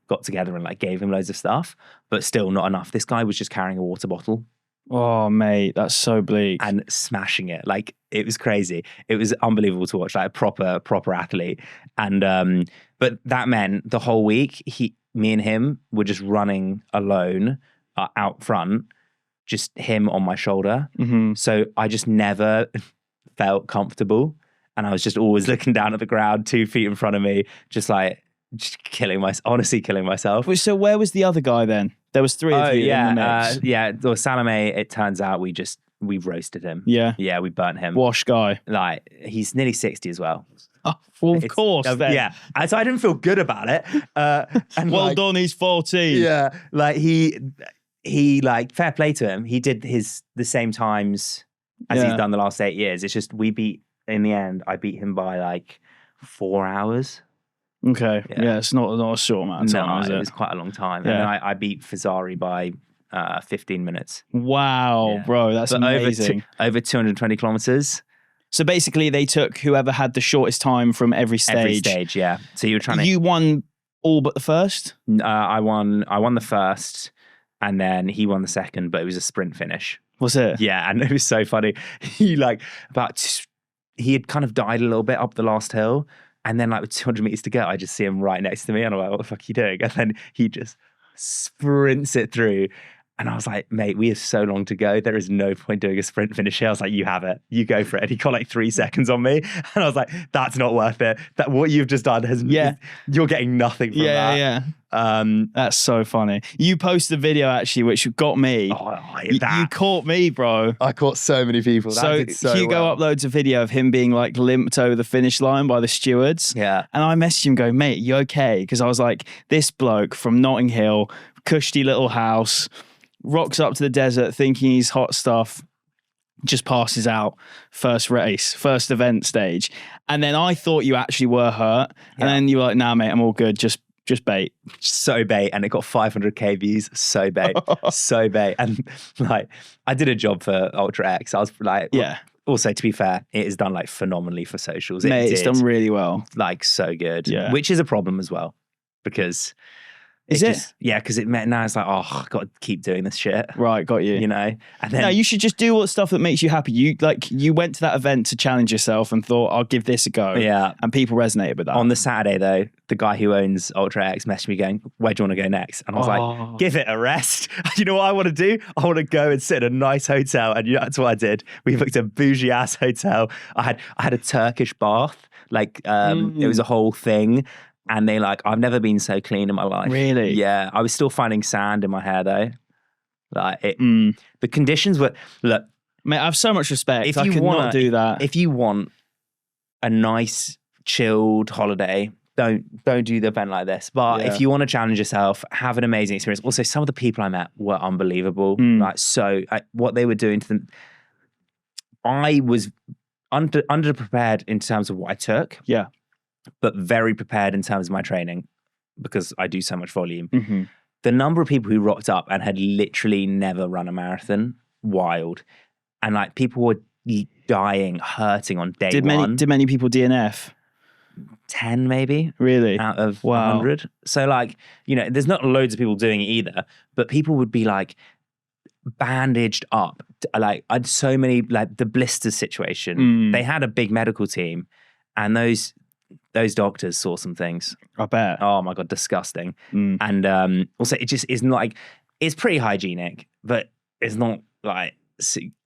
got together and like gave him loads of stuff, but still not enough. This guy was just carrying a water bottle. Oh, mate, that's so bleak. And smashing it. Like, it was crazy. It was unbelievable to watch, like a proper athlete. And, but that meant the whole week, me and him were just running alone out front, just him on my shoulder. Mm-hmm. So I just never felt comfortable. And I was just always looking down at the ground, 2 feet in front of me, honestly killing myself. So where was the other guy then? There was 3 of you in the mix. Well, Salome, it turns out we roasted him. Yeah. Yeah, we burnt him. Wash guy. Like, he's nearly 60 as well. Oh, well, of course. Then. Yeah. And so I didn't feel good about it. And well done, he's 14. Yeah. Like, he like, fair play to him. He did the same times as he's done the last 8 years. It's just, in the end, I beat him by like 4 hours. Okay. Yeah, it's not a short amount of time, is it? It was quite a long time. Yeah. And then I beat Fazari by 15 minutes. Wow, bro, that's amazing. Over 220 kilometers. So basically, they took whoever had the shortest time from every stage. Every stage, yeah. So you were trying to. You won all but the first? I won the first, and then he won the second, but it was a sprint finish. Was it? Yeah, and it was so funny. He had kind of died a little bit up the last hill, and then like with 200 meters to go, I just see him right next to me, and I'm like, what the fuck are you doing? And then he just sprints it through. And I was like, mate, we have so long to go. There is no point doing a sprint finish here. I was like, you have it. You go for it. And he got like 3 seconds on me. And I was like, that's not worth it. That what you've just done you're getting nothing from that. Yeah. That's so funny. You posted a video actually, which got me. You caught me, bro. I caught so many people. So Hugo uploads a video of him being like limped over the finish line by the stewards. Yeah. And I messaged him going, mate, you okay? Because I was like, this bloke from Notting Hill, cushy little house, rocks up to the desert thinking he's hot stuff, just passes out first event stage. And then I thought you actually were hurt. And then you were like, nah, mate, I'm all good. Just bait. So bait. And it got 500k views. So bait. So bait. And like, I did a job for Ultra X. I was like, also, to be fair, it is done like phenomenally for socials. Mate, it's done really well. Like so good. Yeah. Which is a problem as well. Because because now it's like, oh, I've got to keep doing this shit. Right, got you. You know? And then, no, you should just do all the stuff that makes you happy. You went to that event to challenge yourself and thought, I'll give this a go. Yeah. And people resonated with that. On the Saturday, though, the guy who owns Ultra X messaged me going, where do you want to go next? And I was like, give it a rest. You know what I want to do? I want to go and sit in a nice hotel. And that's what I did. We booked a bougie ass hotel. I had a Turkish bath. Like, it was a whole thing. And I've never been so clean in my life. Really? Yeah. I was still finding sand in my hair though. The conditions were, look. Mate, I have so much respect. If I could not do that. If you want a nice, chilled holiday, don't do the event like this. But if you want to challenge yourself, have an amazing experience. Also, some of the people I met were unbelievable. What they were doing to them. I was underprepared in terms of what I took. Yeah. But very prepared in terms of my training because I do so much volume. Mm-hmm. The number of people who rocked up and had literally never run a marathon, wild. And like people were dying, hurting on day one. Did many people DNF? 10 maybe. Really? Out of 100. So like, there's not loads of people doing it either, but people would be like bandaged up. Like I had so many, like the blisters situation. They had a big medical team and those doctors saw some things. I bet. Oh my God, disgusting. And also it just isn't like, it's pretty hygienic, but it's not like...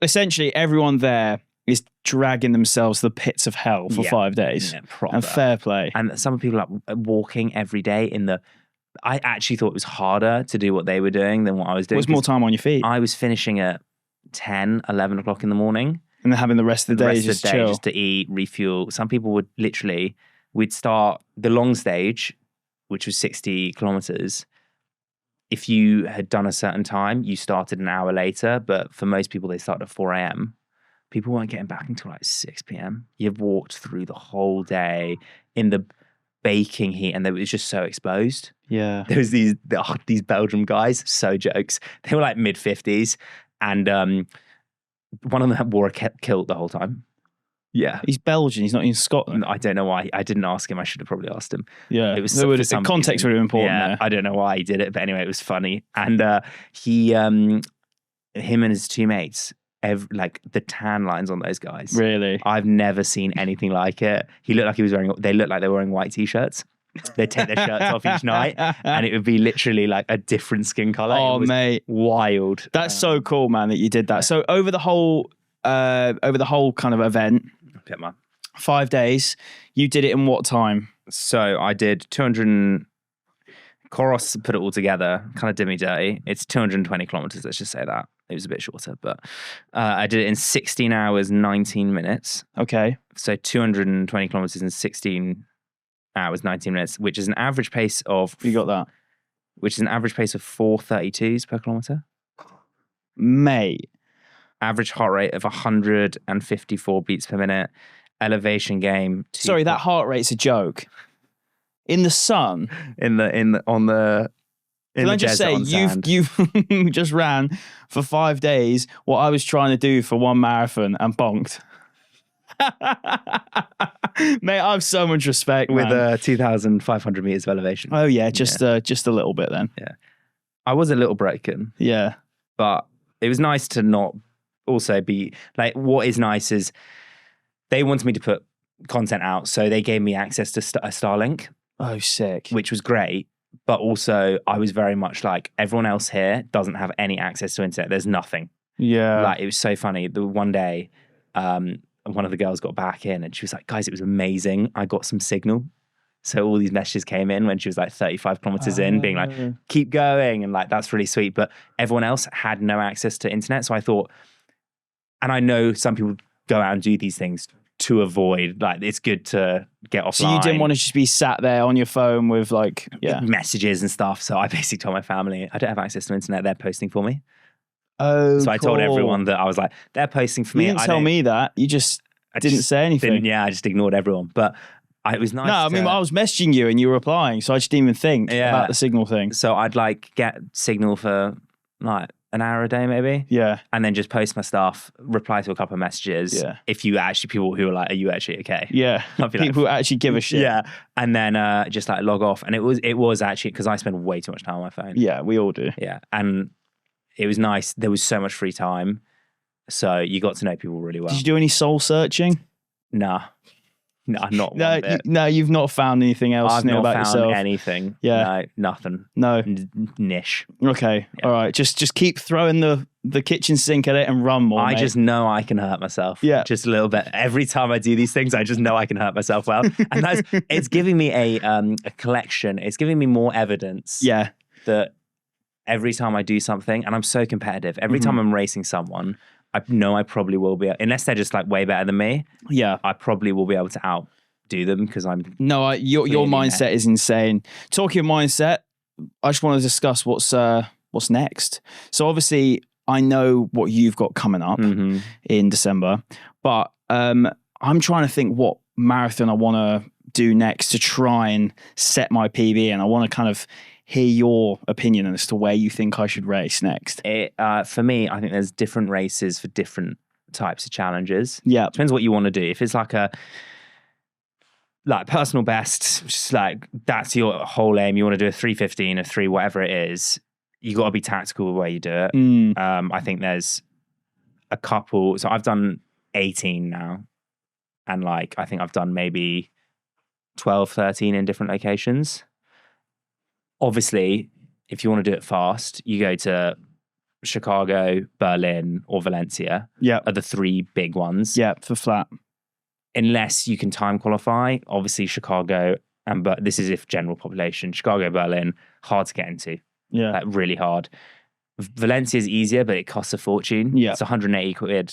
Essentially everyone there is dragging themselves to the pits of hell for 5 days. Yeah, proper. And fair play. And some people are walking every day I actually thought it was harder to do what they were doing than what I was doing. It was more time on your feet. I was finishing at 10, 11 o'clock in the morning. And then having the rest of the day just chill. Just to eat, refuel. Some people would literally... We'd start the long stage, which was 60 kilometers. If you had done a certain time, you started an hour later. But for most people, they started at 4 a.m. People weren't getting back until like 6 p.m. You've walked through the whole day in the baking heat and it was just so exposed. Yeah. There was these Belgian guys, so jokes. They were like mid-50s. And one of them wore a kilt the whole time. Yeah. He's Belgian. He's not in Scotland. I don't know why. I didn't ask him. I should have probably asked him. Yeah. It was the context would have been important. Yeah. There. I don't know why he did it, but anyway, it was funny. And him and his two mates, the tan lines on those guys. Really? I've never seen anything like it. They looked like they were wearing white t-shirts. They'd take their shirts off each night and it would be literally like a different skin color. Oh, mate. Wild. That's so cool, man, that you did that. So over the whole kind of event, 5 days, you did it in what time? So I did 200. Koros put it all together, kind of did me dirty. It's 220 kilometers, let's just say that. It was a bit shorter, but I did it in 16 hours, 19 minutes. Okay. So 220 kilometers in 16 hours, 19 minutes, which is an average pace of... You got that? Which is an average pace of 432s per kilometer. Mate. Average heart rate of 154 beats per minute. Elevation game. Sorry, that heart rate's a joke. In the sun? On the Can I just say, you've just ran for 5 days what I was trying to do for one marathon and bonked. Mate, I have so much respect, with 2,500 meters of elevation. Oh yeah, just a little bit then. Yeah, I was a little broken. Yeah, but it was nice to not also be like. What is nice is they wanted me to put content out, so they gave me access to a Starlink. Oh, sick! Which was great, but also I was very much like everyone else here doesn't have any access to internet. There's nothing. Yeah, like it was so funny. The one day, one of the girls got back in and she was like, guys, it was amazing. I got some signal. So all these messages came in when she was like 35 kilometers in, being like, keep going. And like, that's really sweet. But everyone else had no access to internet. So I thought, and I know some people go out and do these things to avoid, like, it's good to get offline. So you didn't want to just be sat there on your phone with like, messages and stuff. So I basically told my family, I don't have access to internet. They're posting for me. Oh, so I told everyone that I was like, they're posting for me. You didn't tell me that. You just didn't say anything. I just ignored everyone. But it was nice. No, I mean, I was messaging you and you were replying, so I just didn't even think about the signal thing. So I'd like get signal for like an hour a day maybe. Yeah. And then just post my stuff, reply to a couple of messages. Yeah. If you actually, people who are like, are you actually okay? Yeah. People who actually give a shit. Yeah. And then just like log off. And it was actually, because I spend way too much time on my phone. Yeah, we all do. Yeah. And it was nice. There was so much free time. So you got to know people really well. Did you do any soul searching? Nah. No, not one bit. No, you've not found anything else I've new not about found yourself? anything. Yeah. No, nothing. No. Niche. Okay. Yeah. All right. Just keep throwing the kitchen sink at it and run more, mate. Just know I can hurt myself. Yeah. Just a little bit. Every time I do these things, I just know I can hurt myself well. And it's giving me a collection. It's giving me more evidence. Yeah. That every time I do something, and I'm so competitive, every time I'm racing someone, I know I probably will be, unless they're just like way better than me. Yeah. I probably will be able to outdo them because I'm. No, your mindset is insane. Talking of mindset, I just want to discuss what's next. So obviously, I know what you've got coming up in December, but I'm trying to think what marathon I want to do next to try and set my PB, and I want to kind of hear your opinion as to where you think I should race next. For me, I think there's different races for different types of challenges. Yeah. Depends what you want to do. If it's like a personal best, just like that's your whole aim, you want to do a 3:15, a 3, whatever it is, you got to be tactical the way you do it. I think there's a couple. So I've done 18 now. And like, I think I've done maybe 12, 13 in different locations. Obviously, if you want to do it fast, you go to Chicago, Berlin, or Valencia. Yeah, are the 3 big ones. Yeah, for flat. Unless you can time qualify, obviously Chicago but this is if general population. Chicago, Berlin, hard to get into. Yeah, like really hard. Valencia is easier, but it costs a fortune. Yeah, it's 180 quid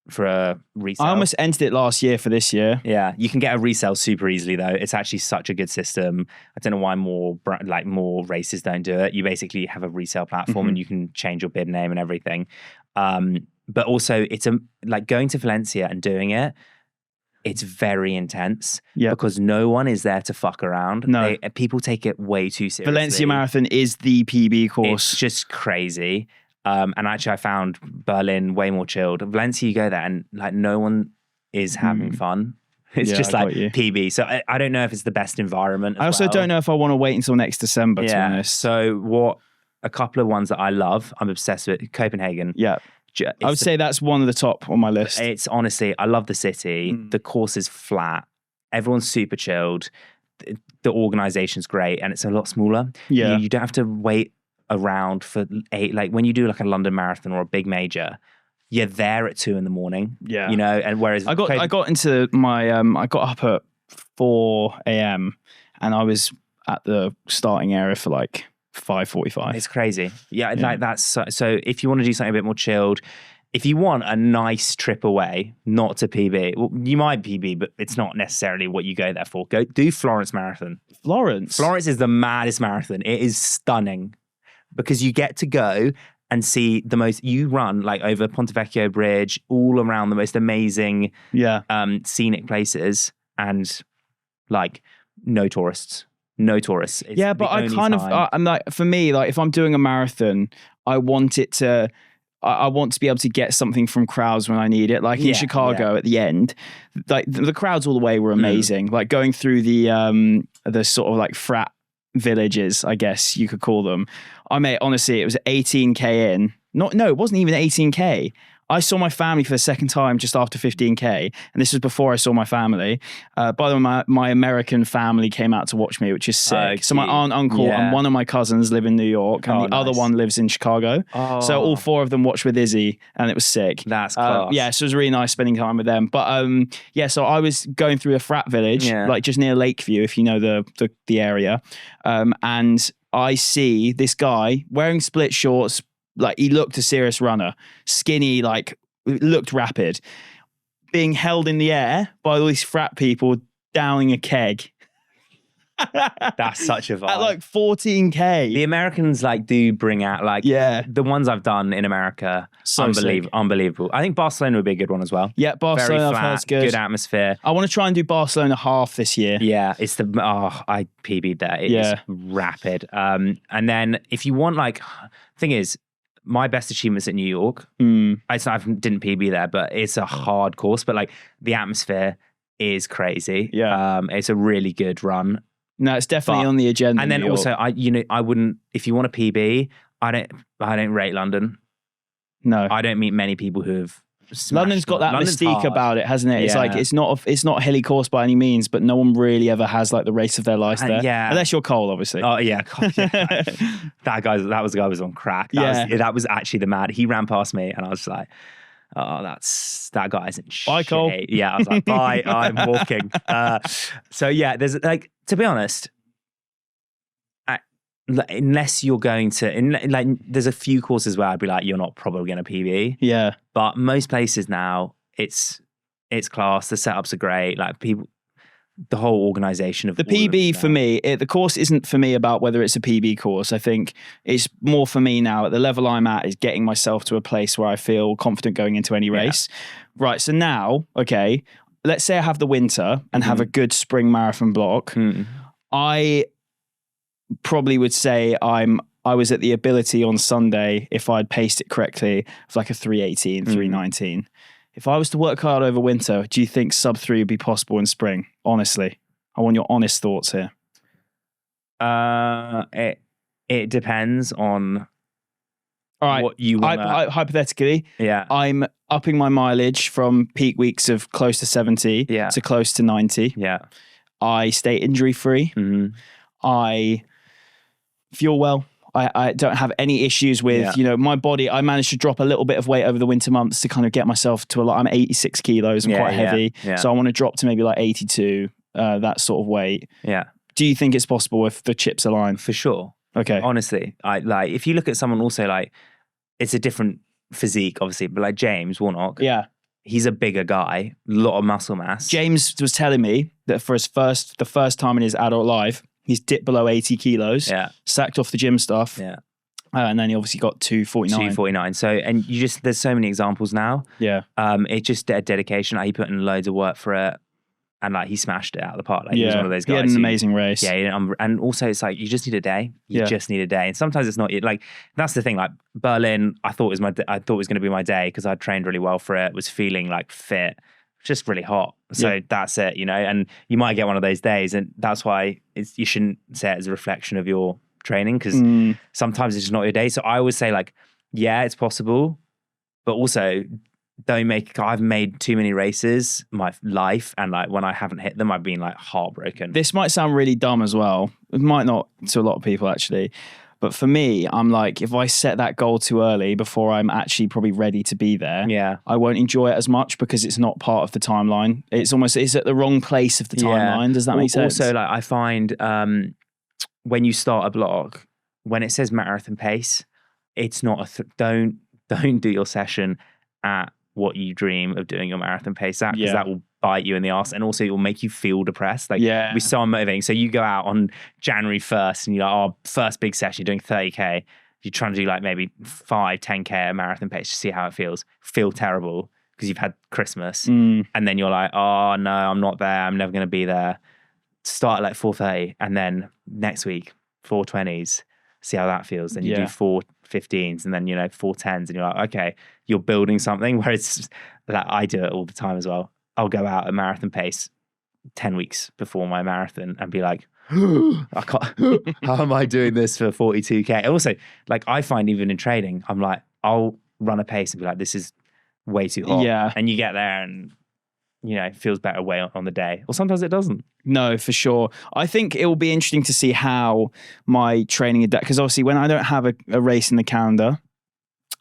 for a resale. I almost entered it last year for this year. Yeah, you can get a resale super easily though. It's actually such a good system. I don't know why more races don't do it. You basically have a resale platform and you can change your bid name and everything. But also it's like going to Valencia and doing it. It's very intense because no one is there to fuck around. No, people take it way too seriously. Valencia Marathon is the PB course. It's just crazy. And actually I found Berlin way more chilled. Valencia, you go there and like no one is having fun. It's just like PB. So I don't know if it's the best environment. I also don't know if I want to wait until next December, to be honest. So a couple of ones that I love, I'm obsessed with, Copenhagen. Yeah. I would say that's one of the top on my list. It's honestly, I love the city. The course is flat. Everyone's super chilled. The organization's great and it's a lot smaller. Yeah. You don't have to wait around for 8, like when you do like a London Marathon or a big major, you're there at 2 a.m. Yeah. You know, and whereas I got into my I got up at 4 a.m. and I was at the starting area for like 5:45. It's crazy. Yeah, like that's so if you want to do something a bit more chilled, if you want a nice trip away, not to PB, well, you might PB, but it's not necessarily what you go there for. Go do Florence Marathon. Florence is the maddest marathon. It is stunning because you get to go and see you run like over Ponte Vecchio Bridge, all around the most amazing scenic places and like no tourists. no tourists. It's yeah, but the I only kind time. of, I'm like, for me, like if I'm doing a marathon, I want it to, I want to be able to get something from crowds when I need it. Like in Chicago at the end, like the crowds all the way were amazing. Like going through the sort of like frat villages, I guess you could call them. Honestly, it was 18K in. No, it wasn't even 18K. I saw my family for the second time just after 15K. And this was before I saw my family. By the way, my American family came out to watch me, which is sick. So my aunt, uncle, and one of my cousins live in New York, and the other one lives in Chicago. Oh. So all 4 of them watched with Izzy, and it was sick. That's class. Yeah, so it was really nice spending time with them. But so I was going through a frat village, like just near Lakeview, if you know the area. And I see this guy wearing split shorts. Like he looked a serious runner, skinny, like looked rapid, being held in the air by all these frat people downing a keg. That's such a vibe. At like 14K. The Americans like do bring out like the ones I've done in America. So unbelievable. I think Barcelona would be a good one as well. Yeah, Barcelona. Very flat, good atmosphere. I want to try and do Barcelona half this year. Yeah, it's I PB'd there. It's rapid. And then if you want like, thing is, my best achievements at New York. I didn't PB there, but it's a hard course. But like the atmosphere is crazy. Yeah, it's a really good run. No, it's definitely on the agenda. And then also, I wouldn't, if you want a PB, I don't rate London. No, I don't meet many people who have. London's got that mystique about it, hasn't it? It's like it's not a hilly course by any means, but no one really ever has like the race of their life there. Yeah, unless you're Cole, obviously. Oh yeah, that was the guy who was on crack. That was actually the mad. He ran past me, and I was like, oh, that guy isn't shit. Bye, Cole. Yeah, I was like, bye. I'm walking. So yeah, there's like, to be honest, unless you're going to, there's a few courses where I'd be like, you're not probably going to PB. Yeah. But most places now, it's class. The setups are great. Like people, the whole organization of the PB for me, the course isn't for me about whether it's a PB course. I think it's more for me now at the level I'm at is getting myself to a place where I feel confident going into any race. Right. So now, okay, let's say I have the winter and have a good spring marathon block. I probably would say I was at the ability on Sunday, if I'd paced it correctly, of like a 318, 319. If I was to work hard over winter, do you think sub 3 would be possible in spring? Honestly, I want your honest thoughts here. It depends on what you want. Hypothetically, I'm upping my mileage from peak weeks of close to 70 to close to 90. Yeah. I stay injury free. I fuel well. I don't have any issues with, my body. I managed to drop a little bit of weight over the winter months to kind of get myself to I'm 86 kilos. I'm quite heavy. Yeah. So I want to drop to maybe like 82, that sort of weight. Yeah. Do you think it's possible if the chips align? For sure. Okay. Honestly, if you look at someone also like, it's a different physique, obviously, but like James Warnock. Yeah. He's a bigger guy, a lot of muscle mass. James was telling me that for the first time in his adult life, he's dipped below 80 kilos, sacked off the gym stuff. Yeah. And then he obviously got 249. 249. So, and there's so many examples now. Yeah. It's just a dedication. Like, he put in loads of work for it. And like, he smashed it out of the park. Like, he was one of those guys. He had an amazing race. Yeah. And also it's like, you just need a day. You just need a day. And sometimes it's not like, that's the thing. Like Berlin, I thought it was going to be my day because I'd trained really well for it, was feeling like fit, just really hot. So that's it, and you might get one of those days. And that's why you shouldn't say it as a reflection of your training, because sometimes it's just not your day. So I always say like, yeah, it's possible, but also I've made too many races my life, and like when I haven't hit them, I've been like heartbroken. This might sound really dumb as well. It might not to a lot of people actually. But for me, I'm like, if I set that goal too early before I'm actually probably ready to be there, I won't enjoy it as much because it's not part of the timeline. It's at the wrong place of the timeline. Does that make sense? Also, like I find when you start a block, when it says marathon pace, it's not don't do your session at what you dream of doing your marathon pace at, because that will bite you in the arse, and also it will make you feel depressed. Like, it'll be so unmotivating. So you go out on January 1st and you're like, first big session, you're doing 30K. You're trying to do like maybe 5, 10K at marathon pace to see how it feels. Feel terrible because you've had Christmas. And then you're like, oh no, I'm not there. I'm never going to be there. start at like 4:30 and then next week 4:20s, see how that feels. Then you do 4:15s and then 4:10s, and you're like, okay, you're building something. Whereas like I do it all the time as well. I'll go out at marathon pace 10 weeks before my marathon and be like, I can't, how am I doing this for 42k? Also, like I find even in training, I'm like, I'll run a pace and be like, this is way too hot. Yeah. And you get there and it feels better way on the day. Or sometimes it doesn't. No, for sure. I think it will be interesting to see how my training adapts, because obviously when I don't have a race in the calendar,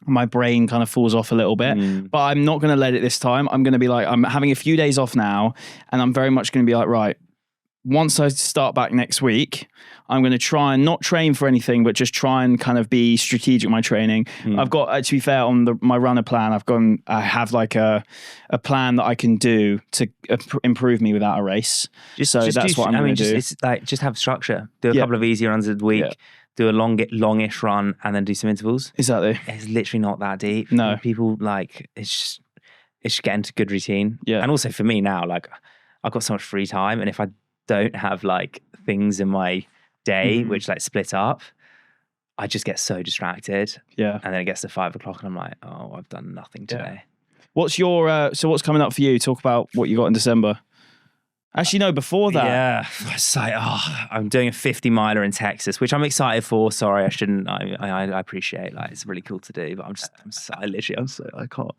my brain kind of falls off a little bit, but I'm not going to let it this time. I'm going to be like, I'm having a few days off now, and I'm very much going to be like, right, once I start back next week, I'm going to try and not train for anything, but just try and kind of be strategic in my training. I've got, to be fair, on my runner plan, I have like a plan that I can do to improve me without a race. That's what I'm going to do. It's like, just have structure. Do a couple of easy runs a week. Yeah. Do a longish run and then do some intervals. Exactly. It's literally not that deep. No. People like, it's just getting to good routine. Yeah. And also for me now, like I've got so much free time, and if I don't have like things in my day which like split up, I just get so distracted. Yeah. And then it gets to 5 o'clock and I'm like, oh, I've done nothing today. What's your what's coming up for you? Talk about what you got in December. Actually, no, before that. Yeah. It's like, I'm doing a 50 miler in Texas, which I'm excited for. Sorry, I shouldn't. I appreciate, like, it's really cool to do, but I can't.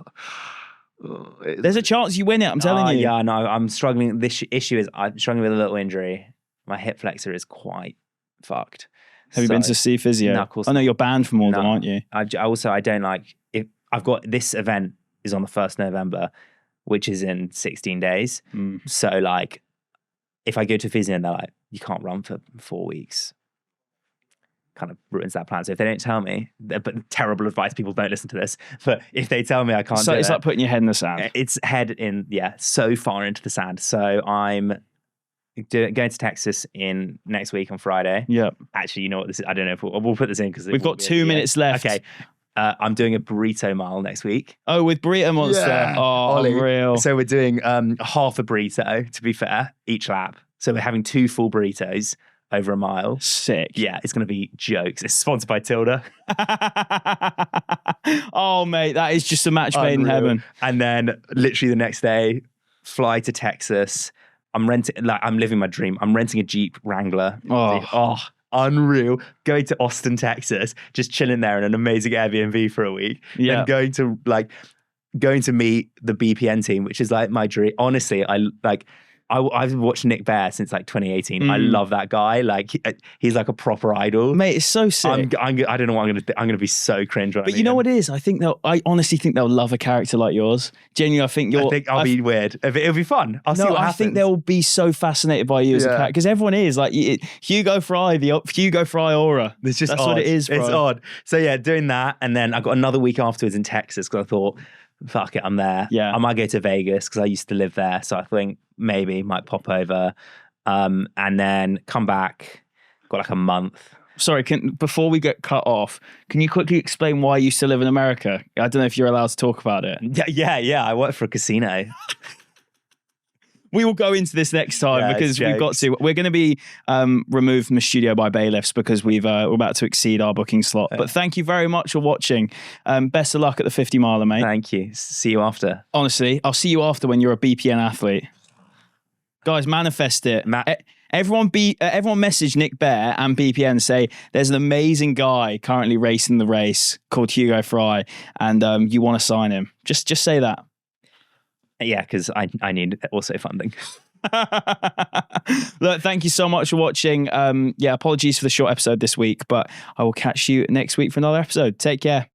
There's a chance you win it, I'm telling you. Yeah, no, I'm struggling. This issue is I'm struggling with a little injury. My hip flexor is quite fucked. Have you been to see physio? No, of course I know not. you're banned from all them, aren't you? I don't like, if I've got this event is on the 1st November, which is in 16 days. So like, if I go to physio and they're like, you can't run for 4 weeks, kind of ruins that plan. So if they don't tell me, but terrible advice, people don't listen to this, but if they tell me I can't do it. It's like putting your head in the sand. It's head in, so far into the sand. So I'm going to Texas in next week on Friday. Yeah. Actually, you know what this is? I don't know if we'll put this in because we've got 2 minutes left. Okay. I'm doing a burrito mile next week. Oh, with Burrito Monster. Yeah. Oh, unreal. So we're doing half a burrito, to be fair, each lap. So we're having 2 full burritos over a mile. Sick. Yeah, it's going to be jokes. It's sponsored by Tilda. Oh, mate, that is just a match made in heaven. And then literally the next day, fly to Texas. I'm living my dream. I'm renting a Jeep Wrangler. Oh, unreal. Going to Austin, Texas, just chilling there in an amazing Airbnb for a week. Yeah. And going to meet the BPN team, which is like my dream. Honestly, I've watched Nick Bear since like 2018. I love that guy. Like he's like a proper idol. Mate, it's so sick. I don't know what I'm going to do. I'm going to be so cringe. But you know what it is? I honestly think they'll love a character like yours. Genuinely, I think I'll be weird. It'll be fun. I'll see what happens. I think they'll be so fascinated by you as a character, because everyone is like Hugo Fry, the Hugo Fry aura. That's odd. What it is, bro. It's odd. So yeah, doing that, and then I got another week afterwards in Texas because I thought, fuck it, I'm there. Yeah. I might go to Vegas because I used to live there. So I think maybe might pop over and then come back. Got like a month. Sorry, before we get cut off, can you quickly explain why you still live in America? I don't know if you're allowed to talk about it. Yeah. I work for a casino. We will go into this next time because we've got to. We're going to be removed from the studio by bailiffs because we're about to exceed our booking slot. But thank you very much for watching. Best of luck at the 50 miler, mate. Thank you. See you after. Honestly, I'll see you after when you're a BPN athlete. Guys, manifest it. Everyone message Nick Bear and BPN and say there's an amazing guy currently racing the race called Hugo Fry, and you want to sign him. Just say that. Yeah, because I need also funding. Look, thank you so much for watching. Apologies for the short episode this week, but I will catch you next week for another episode. Take care.